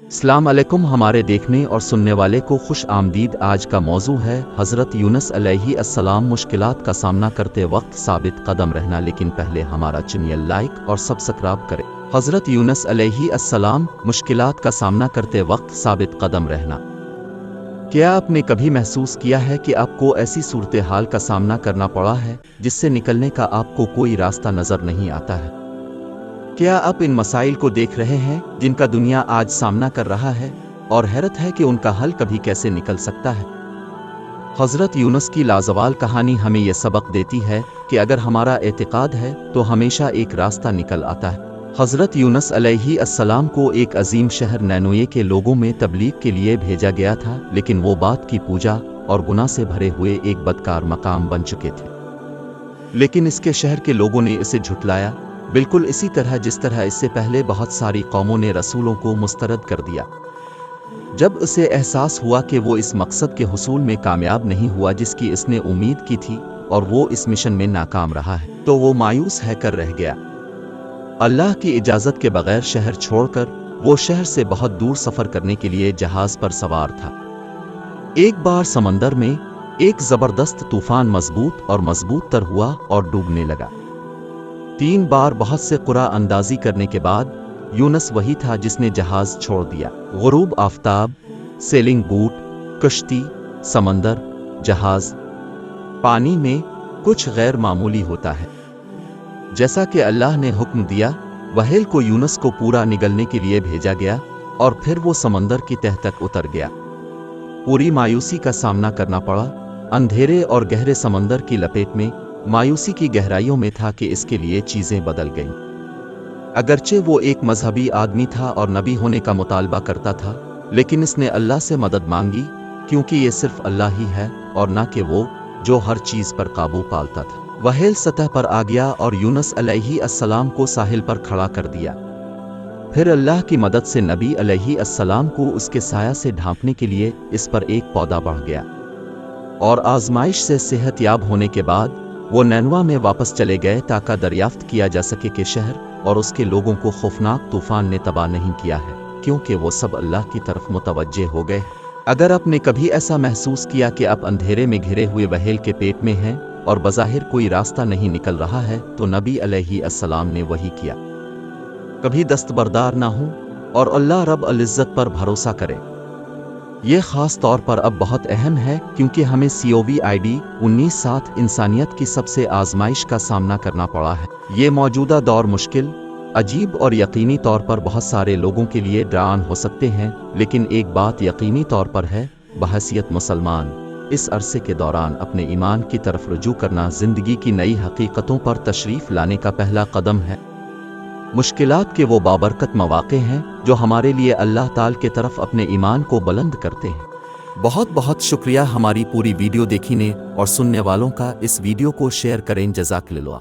السلام علیکم، ہمارے دیکھنے اور سننے والے کو خوش آمدید۔ آج کا موضوع ہے حضرت یونس علیہ السلام مشکلات کا سامنا کرتے وقت ثابت قدم رہنا، لیکن پہلے ہمارا چینل لائک اور سبسکرائب کریں۔ حضرت یونس علیہ السلام مشکلات کا سامنا کرتے وقت ثابت قدم رہنا۔ کیا آپ نے کبھی محسوس کیا ہے کہ آپ کو ایسی صورتحال کا سامنا کرنا پڑا ہے جس سے نکلنے کا آپ کو کوئی راستہ نظر نہیں آتا ہے؟ کیا آپ ان مسائل کو دیکھ رہے ہیں جن کا دنیا آج سامنا کر رہا ہے، اور حیرت ہے کہ ان کا حل کبھی کیسے نکل سکتا ہے؟ حضرت یونس کی لازوال کہانی ہمیں یہ سبق دیتی ہے کہ اگر ہمارا اعتقاد ہے تو ہمیشہ ایک راستہ نکل آتا ہے۔ حضرت یونس علیہ السلام کو ایک عظیم شہر نینوے کے لوگوں میں تبلیغ کے لیے بھیجا گیا تھا، لیکن وہ بات کی پوجا اور گناہ سے بھرے ہوئے ایک بدکار مقام بن چکے تھے۔ لیکن اس کے شہر کے لوگوں نے اسے جھٹلایا، بالکل اسی طرح جس طرح اس سے پہلے بہت ساری قوموں نے رسولوں کو مسترد کر دیا۔ جب اسے احساس ہوا کہ وہ اس مقصد کے حصول میں کامیاب نہیں ہوا جس کی اس نے امید کی تھی، اور وہ اس مشن میں ناکام رہا ہے، تو وہ مایوس ہے کر رہ گیا۔ اللہ کی اجازت کے بغیر شہر چھوڑ کر وہ شہر سے بہت دور سفر کرنے کے لیے جہاز پر سوار تھا۔ ایک بار سمندر میں ایک زبردست طوفان مضبوط اور مضبوط تر ہوا اور ڈوبنے لگا۔ 3 بار بہت سے قرعہ اندازی کرنے کے بعد یونس وہی تھا جس نے جہاز چھوڑ دیا۔ غروب آفتاب، سیلنگ بوٹ، کشتی، سمندر، جہاز، پانی میں کچھ غیر معمولی ہوتا ہے۔ جیسا کہ اللہ نے حکم دیا، وحیل کو یونس کو پورا نگلنے کے لیے بھیجا گیا، اور پھر وہ سمندر کی تہہ تک اتر گیا۔ پوری مایوسی کا سامنا کرنا پڑا، اندھیرے اور گہرے سمندر کی لپیٹ میں، مایوسی کی گہرائیوں میں تھا کہ اس کے لیے چیزیں بدل گئیں۔ اگرچہ وہ ایک مذہبی آدمی تھا اور نبی ہونے کا مطالبہ کرتا تھا، لیکن اس نے اللہ سے مدد مانگی، کیونکہ یہ صرف اللہ ہی ہے اور نہ کہ وہ جو ہر چیز پر قابو پالتا تھا۔ وحیل سطح پر آ گیا اور یونس علیہ السلام کو ساحل پر کھڑا کر دیا۔ پھر اللہ کی مدد سے نبی علیہ السلام کو اس کے سایہ سے ڈھانپنے کے لیے اس پر ایک پودا بڑھ گیا، اور آزمائش سے صحت یاب ہونے کے بعد وہ نینوا میں واپس چلے گئے تاکہ دریافت کیا جا سکے کہ شہر اور اس کے لوگوں کو خوفناک طوفان نے تباہ نہیں کیا ہے، کیونکہ وہ سب اللہ کی طرف متوجہ ہو گئے۔ اگر آپ نے کبھی ایسا محسوس کیا کہ آپ اندھیرے میں گھرے ہوئے وحیل کے پیٹ میں ہیں اور بظاہر کوئی راستہ نہیں نکل رہا ہے، تو نبی علیہ السلام نے وہی کیا۔ کبھی دستبردار نہ ہوں اور اللہ رب العزت پر بھروسہ کریں۔ یہ خاص طور پر اب بہت اہم ہے کیونکہ ہمیں COVID-19 انسانیت کی سب سے آزمائش کا سامنا کرنا پڑا ہے۔ یہ موجودہ دور مشکل، عجیب اور یقینی طور پر بہت سارے لوگوں کے لیے ڈراؤن ہو سکتے ہیں، لیکن ایک بات یقینی طور پر ہے، بحیثیت مسلمان، اس عرصے کے دوران اپنے ایمان کی طرف رجوع کرنا زندگی کی نئی حقیقتوں پر تشریف لانے کا پہلا قدم ہے۔ مشکلات کے وہ بابرکت مواقع ہیں جو ہمارے لیے اللہ تعالی کی طرف اپنے ایمان کو بلند کرتے ہیں۔ بہت بہت شکریہ ہماری پوری ویڈیو دیکھنے اور سننے والوں کا۔ اس ویڈیو کو شیئر کریں۔ جزاک اللہ۔